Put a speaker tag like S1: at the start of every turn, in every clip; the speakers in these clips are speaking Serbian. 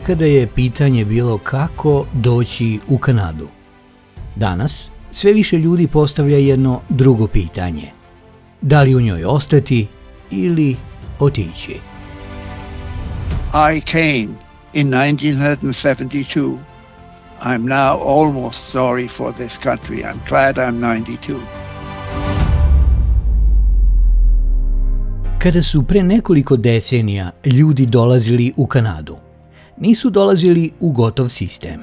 S1: nekada je pitanje bilo kako doći u Kanadu. Danas sve više ljudi postavlja jedno drugo pitanje. Da li u njoj ostati ili otići?
S2: I came in 1972. I'm now almost sorry for this country. I'm glad I'm 92.
S1: Kada su pre nekoliko decenija ljudi dolazili u Kanadu, nisu dolazili u gotov sistem.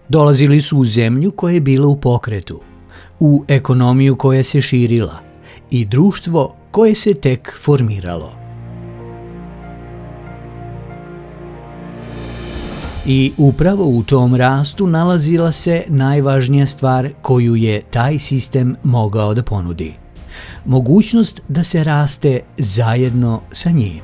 S1: Dolazili su u zemlju koja je bila u pokretu, u ekonomiju koja se širila i društvo koje se tek formiralo. I upravo u tom rastu nalazila se najvažnija stvar koju je taj sistem mogao da ponudi. Mogućnost da se raste zajedno sa njim.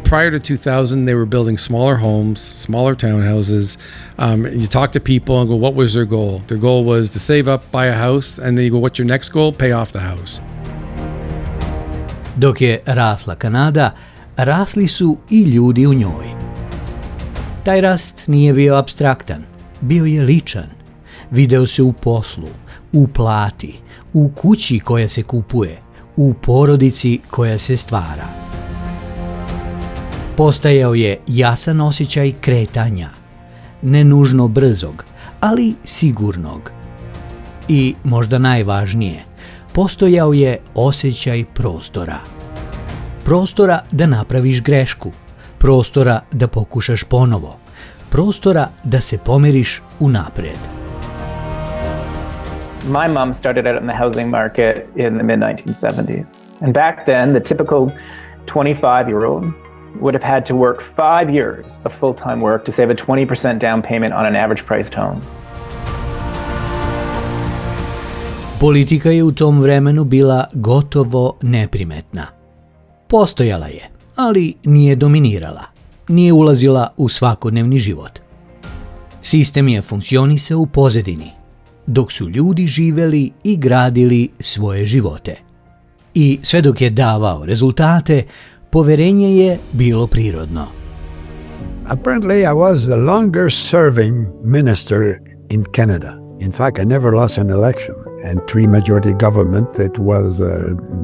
S3: Prior to 2000, they were building smaller homes, smaller townhouses. You talk to people and go, what was their goal? Their goal was to save up, buy a house, and then you go, what's your next goal? Pay off the house.
S1: Dok je rasla Kanada, rasli su i ljudi u njoj. Taj rast nije bio apstraktan, bio je ličan. Video se u poslu, u plati, u kući koja se kupuje, u porodici koja se stvara. Postajao je jasan osjećaj kretanja, ne nužno brzog, ali sigurnog. I možda najvažnije, postojao je osjećaj prostora. Prostora da napraviš grešku, prostora da pokušaš ponovo, prostora da se pomeriš unapred.
S4: My mom started out in the housing market in the mid-1970s. And back then, the typical 25-year-old would have had to work 5 years of full-time work to save a 20% down payment on an average-priced home.
S1: Politika je u tom vremenu bila gotovo neprimetna. Postojala je, ali nije dominirala. Nije ulazila u svakodnevni život. Sistem je funkcionisao u pozadini, dok su ljudi živeli i gradili svoje živote. I sve dok je davao rezultate, poverenje je bilo prirodno.
S5: Apparently, I was the longest serving minister in Canada. In fact, I never lost an election. And three-majority government, it was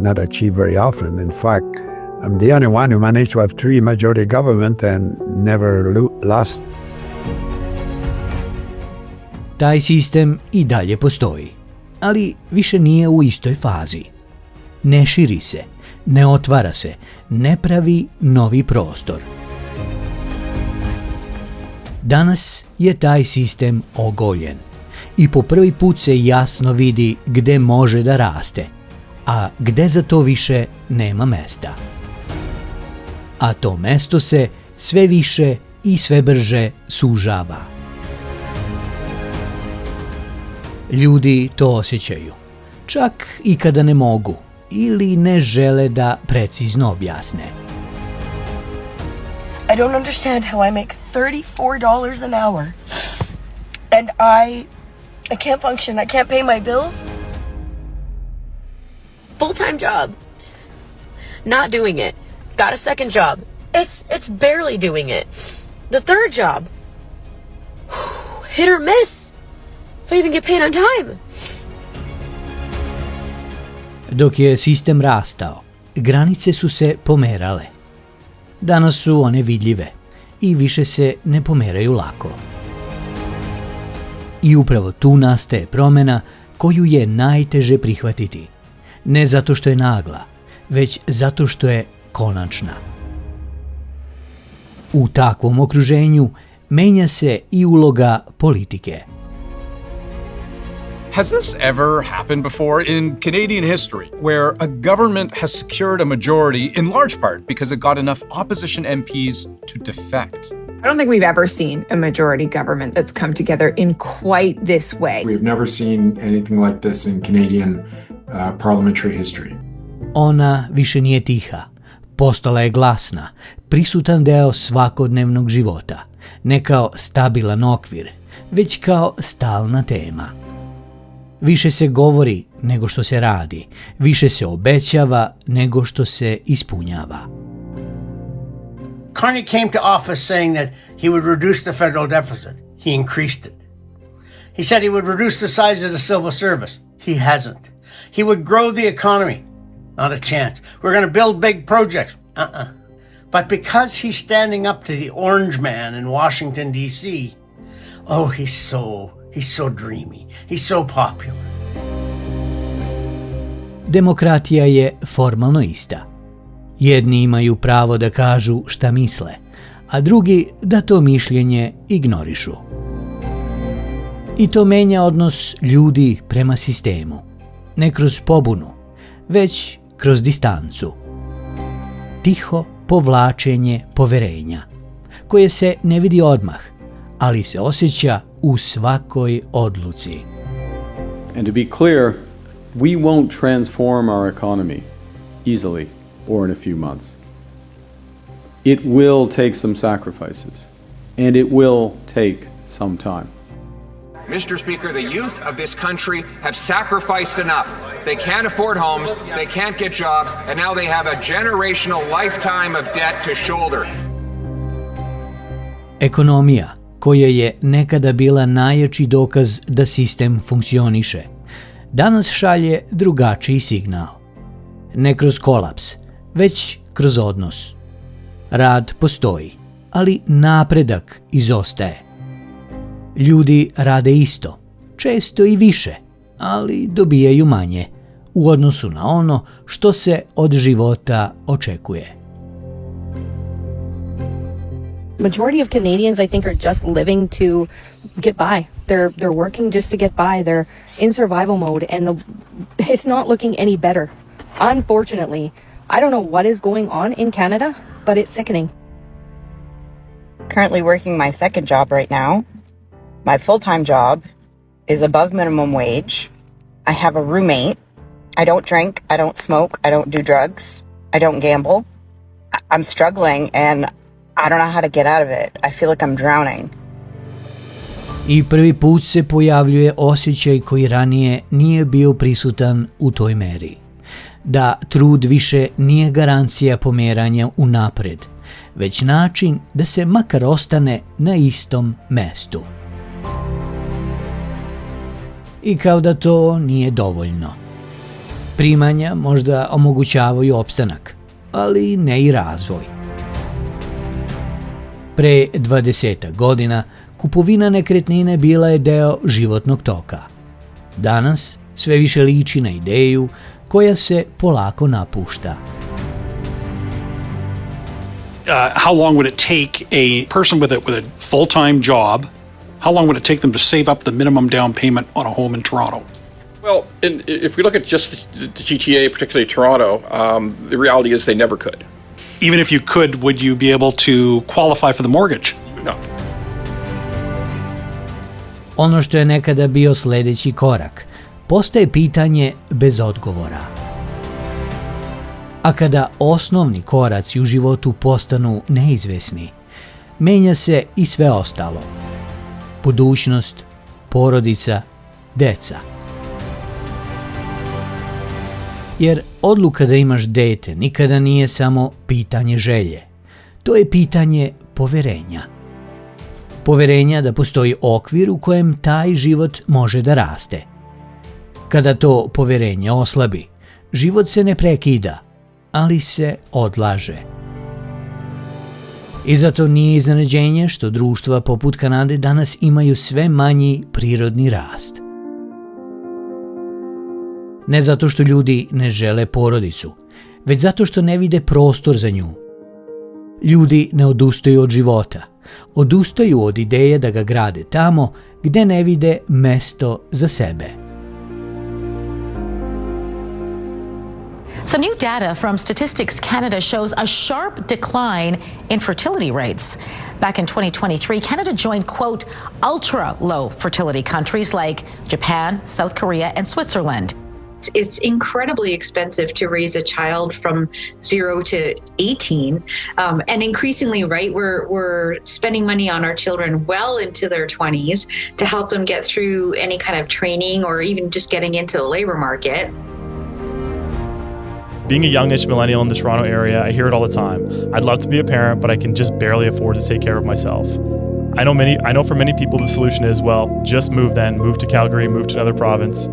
S5: not achieved very often. In fact, I'm the only one who managed to have three-majority government and never lost.
S1: Taj sistem i dalje postoji, ali više nije u istoj fazi. Ne širi se, ne otvara se, ne pravi novi prostor. Danas je taj sistem ogoljen i po prvi put se jasno vidi gde može da raste, a gde za to više nema mesta. A to mesto se sve više i sve brže sužava. Ljudi to osjećaju, čak i kada ne mogu ili ne žele da precizno objasne.
S6: I don't understand how I make $34 an hour and I can't function, I can't pay my bills.
S7: Full-time job. Not doing it. Got a second job. It's barely doing it. The third job. Hit or miss. If I even get paid on time.
S1: Dok je sistem rastao, granice su se pomerale. Danas su one vidljive i više se ne pomeraju lako. I upravo tu nastaje promjena koju je najteže prihvatiti. Ne zato što je nagla, već zato što je konačna. U takvom okruženju menja se i uloga politike.
S8: Has this ever happened before in Canadian history, where a government has secured a majority in large part because it got enough opposition MPs to defect?
S9: I don't think we've ever seen a majority government that's come together in quite this way.
S10: We've never seen anything like this in Canadian parliamentary history.
S1: Ona više nije tiha. Postala je glasna, prisutan deo svakodnevnog života, ne kao stabilan okvir, već kao stalna tema. Više se govori nego što se radi, više se obećava nego što se ispunjava.
S11: Carney came to office saying that he would reduce the federal deficit. He increased it. He said he would reduce the size of the civil service. He hasn't. He would grow the economy. Not a chance. We're going to build big projects. But because he's standing up to the orange man in Washington, D.C., oh, he's so dreamy. He's so popular.
S1: Demokratija je formalno ista. Jedni imaju pravo da kažu šta misle, a drugi da to mišljenje ignorišu. I to menja odnos ljudi prema sistemu. Ne kroz pobunu, već kroz distancu. Tiho povlačenje poverenja, koje se ne vidi odmah, ali se osjeća u svakoj odluci.
S12: And to be clear, we won't transform our economy easily or in a few months. It will take some sacrifices, and it will take some time.
S13: Mr. Speaker, the youth of this country have sacrificed enough. They can't afford homes, they can't get jobs, and now they have a generational lifetime of debt to shoulder.
S1: Ekonomija, koja je nekada bila najjači dokaz da sistem funkcioniše, danas šalje drugačiji signal. Ne kroz kolaps, već kroz odnos. Rad postoji, ali napredak izostaje. Ljudi rade isto, često i više, ali dobijaju manje u odnosu na ono što se od života očekuje.
S7: Majority of Canadians, I think, are just living to get by. They're working just to get by. They're in survival mode, and it's not looking any better. Unfortunately, I don't know what is going on in Canada, but it's sickening.
S14: Currently working my second job right now. My full-time job is above minimum wage. I have a roommate. I don't drink, I don't smoke, I don't do drugs, I don't gamble. I'm struggling and I don't know how to get out of it. I feel like I'm drowning.
S1: I prvi put se pojavljuje osjećaj koji ranije nije bio prisutan u toj meri. Da trud više nije garancija pomeranja unapred, već način da se makar ostane na istom mestu. I kao da to nije dovoljno. Primanja možda omogućavaju opstanak, ali ne i razvoj. Pre 20 godina kupovina nekretnine bila je deo životnog toka. Danas sve više liči na ideju koja se polako napušta.
S15: How long would it take a person with a full-time job? How long would it take them to save up the minimum down payment on a home in Toronto?
S16: Well, if we look at just the GTA, particularly Toronto, the reality is they never could.
S15: Even if you could, would you be able to qualify for the mortgage?
S16: No.
S1: Ono što je nekada bio sledeći korak, postaje pitanje bez odgovora. A kada osnovni koraci u životu postanu neizvesni, menja se i sve ostalo. Budućnost, porodica, deca. Jer odluka da imaš dete nikada nije samo pitanje želje. To je pitanje poverenja. Poverenja da postoji okvir u kojem taj život može da raste. Kada to poverenje oslabi, život se ne prekida, ali se odlaže. I zato nije iznenađenje što društva poput Kanade danas imaju sve manji prirodni rast. Ne zato što ljudi ne žele porodicu, već zato što ne vide prostor za nju. Ljudi ne odustaju od života, odustaju od ideje da ga grade tamo gde ne vide mesto za sebe.
S17: Some new data from Statistics Canada shows a sharp decline in fertility rates. Back in 2023, Canada joined, quote, ultra-low fertility countries like Japan, South Korea, and Switzerland.
S18: It's incredibly expensive to raise a child from 0 to 18. And increasingly, right, we're spending money on our children well into their 20s to help them get through any kind of training or even just getting into the labor market.
S19: Being a youngish millennial in the Toronto area, I hear it all the time. I'd love to be a parent, but I can just barely afford to take care of myself. I know for many people the solution is, well, just move then, move to Calgary, move to another province.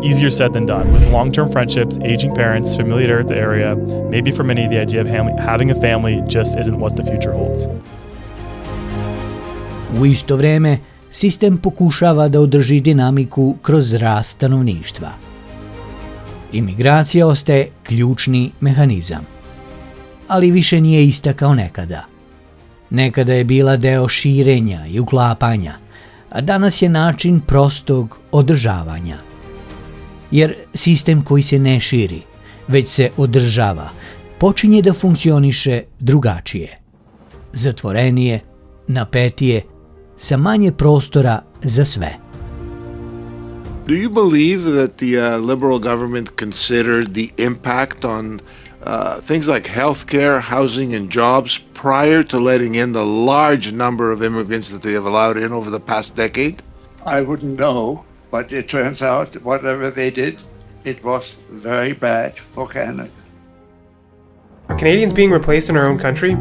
S19: Easier said than done. With long-term friendships, aging parents, familiarity with the area, maybe for many the idea of having a family just isn't what the future holds.
S1: U isto vreme, sistem pokušava da održi dinamiku kroz rast stanovništva. Imigracija ostaje ključni mehanizam. Ali više nije ista kao nekada. Nekada je bila deo širenja i uklapanja, a danas je način prostog održavanja. Jer sistem koji se ne širi, već se održava, počinje da funkcioniše drugačije. Zatvorenije, napetije, sa manje prostora za sve.
S20: Do you believe that the Liberal government considered the impact on things like healthcare, housing, and jobs prior to letting in the large number of immigrants that they have allowed in over the past decade?
S2: I wouldn't know, but it turns out whatever they did, it was very bad for Canada.
S21: Are Canadians being replaced in our own country?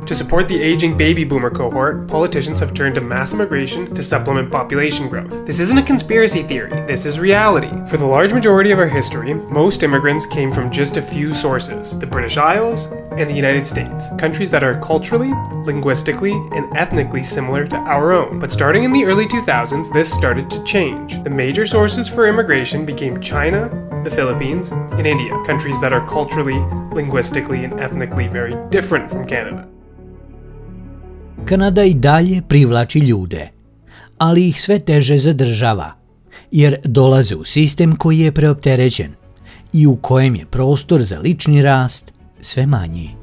S21: To support the aging baby boomer cohort, politicians have turned to mass immigration to supplement population growth. This isn't a conspiracy theory, this is reality. For the large majority of our history, most immigrants came from just a few sources: the British Isles and the United States, countries that are culturally, linguistically, and ethnically similar to our own. But starting in the early 2000s, this started to change. The major sources for immigration became China, the Philippines, and India, countries that are culturally, linguistically, and ethnically very different from Canada.
S1: Kanada i dalje privlači ljude, ali ih sve teže zadržava, jer dolaze u sistem koji je preopterećen i u kojem je prostor za lični rast sve manji.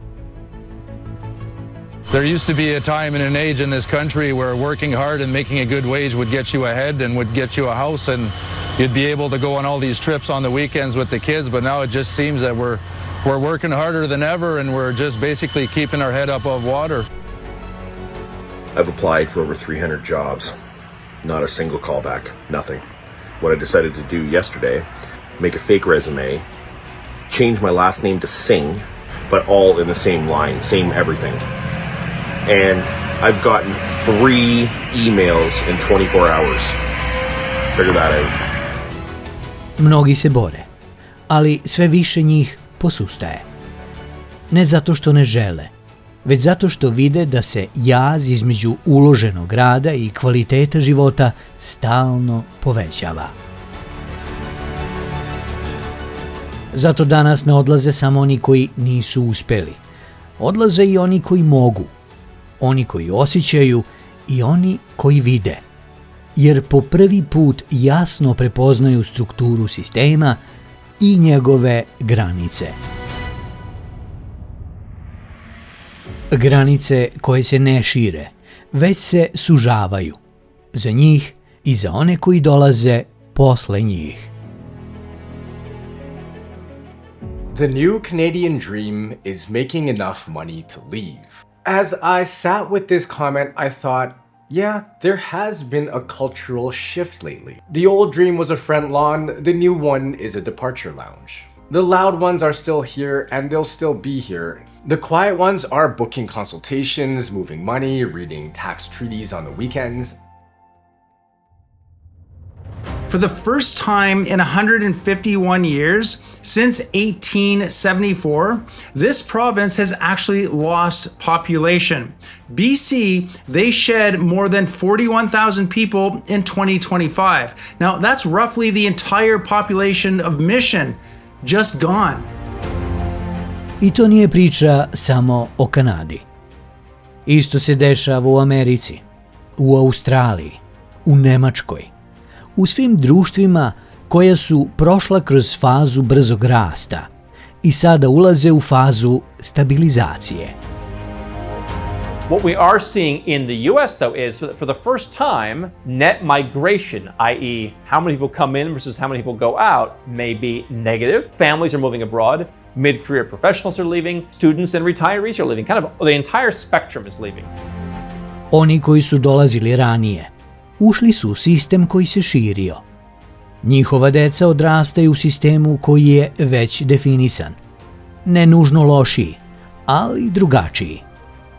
S22: There used to be a time and an age in this country where working hard and making a good wage would get you ahead and would get you a house, and you'd be able to go on all these trips on the weekends with the kids, but now it just seems that we're working harder than ever, and we're just basically keeping our head above water.
S23: I've applied for over 300 jobs. Not a single callback, nothing. What I decided to do yesterday, make a fake resume, change my last name to Singh, but all in the same line, same everything. And I've gotten 3 emails in 24 hours. Figure that out.
S1: Mnogi se bore, ali sve više njih posustaje. Ne zato što ne žele, već zato što vide da se jaz između uloženog rada i kvaliteta života stalno povećava. Zato danas ne odlaze samo oni koji nisu uspeli. Odlaze i oni koji mogu, oni koji osjećaju i oni koji vide. Jer po prvi put jasno prepoznaju strukturu sistema i njegove granice. Granice koje se ne šire, već se sužavaju. Za njih i za one koji dolaze posle njih.
S24: The new Canadian dream is making enough money to leave. As I sat with this comment, I thought, yeah, there has been a cultural shift lately. The old dream was a front lawn, the new one is a departure lounge. The loud ones are still here and they'll still be here. The quiet ones are booking consultations, moving money, reading tax treaties on the weekends.
S25: For the first time in 151 years, since 1874, this province has actually lost population. BC, they shed more than 41,000 people in 2025. Now, that's roughly the entire population of Mission just gone.
S1: I to nije priča samo o Kanadi. Isto se dešava u Americi, u Australiji, u Nemačkoj, u svim društvima koja su prošla kroz fazu brzog rasta i sada ulaze u fazu stabilizacije.
S26: What we are seeing in the US, though, is for the first time, net migration, i.e. how many people come in versus how many people go out, may be negative. Families are moving abroad. Mid-career professionals are leaving. Students and retirees are leaving. Kind of the entire spectrum is leaving.
S1: Oni koji su dolazili ranije, ušli su u sistem koji se širio. Njihova deca odrastaju u sistemu koji je već definisan. Ne nužno lošiji, ali drugačiji.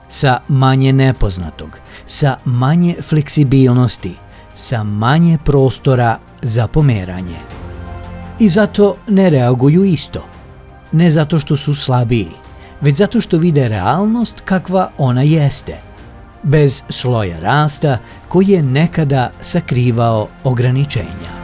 S1: Sa manje nepoznatog, sa manje fleksibilnosti, sa manje prostora za pomeranje. I zato ne reaguju isto. Ne zato što su slabiji, već zato što vide realnost kakva ona jeste, bez sloja rasta koji je nekada sakrivao ograničenja.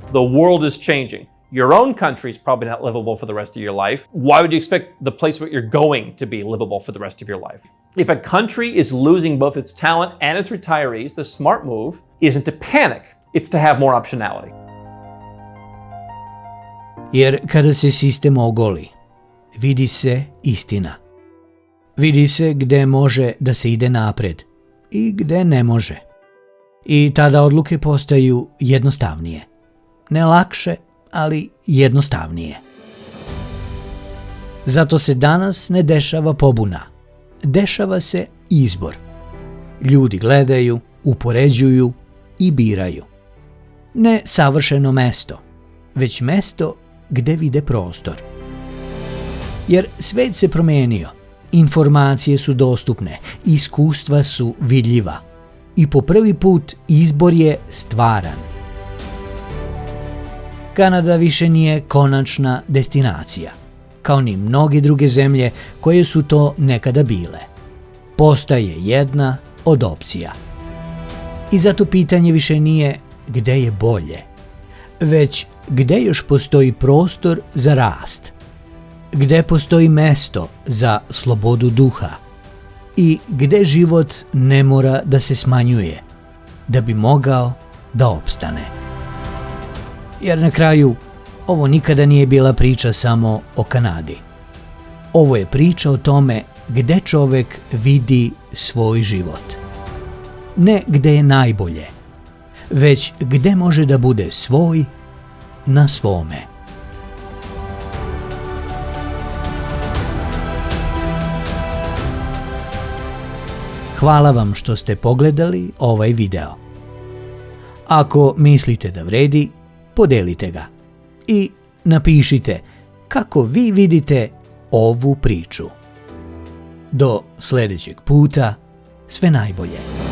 S26: The world is changing. Your own country is probably not livable for the rest of your life. Why would you expect the place where you're going to be livable for the rest of your life? If a country is losing both its talent and its retirees, the smart move isn't to panic, it's to have more optionality.
S1: Jer kada se sistem ogoli, vidi se istina. Vidi se gde može da se ide napred i gde ne može. I tada odluke postaju jednostavnije. Ne lakše, ali jednostavnije. Zato se danas ne dešava pobuna. Dešava se izbor. Ljudi gledaju, upoređuju i biraju. Ne savršeno mesto, već mesto gde vide prostor. Jer svet se promenio, informacije su dostupne, iskustva su vidljiva i po prvi put izbor je stvaran. Kanada više nije konačna destinacija, kao ni mnoge druge zemlje koje su to nekada bile. Postaje jedna od opcija. I zato pitanje više nije gde je bolje, već gde još postoji prostor za rast, gde postoji mesto za slobodu duha i gde život ne mora da se smanjuje da bi mogao da opstane. Jer na kraju, ovo nikada nije bila priča samo o Kanadi. Ovo je priča o tome gde čovek vidi svoj život. Ne gde je najbolje, već gde može da bude svoj na svome. Hvala vam što ste pogledali ovaj video. Ako mislite da vredi, podelite ga i napišite kako vi vidite ovu priču. Do sljedećeg puta, sve najbolje.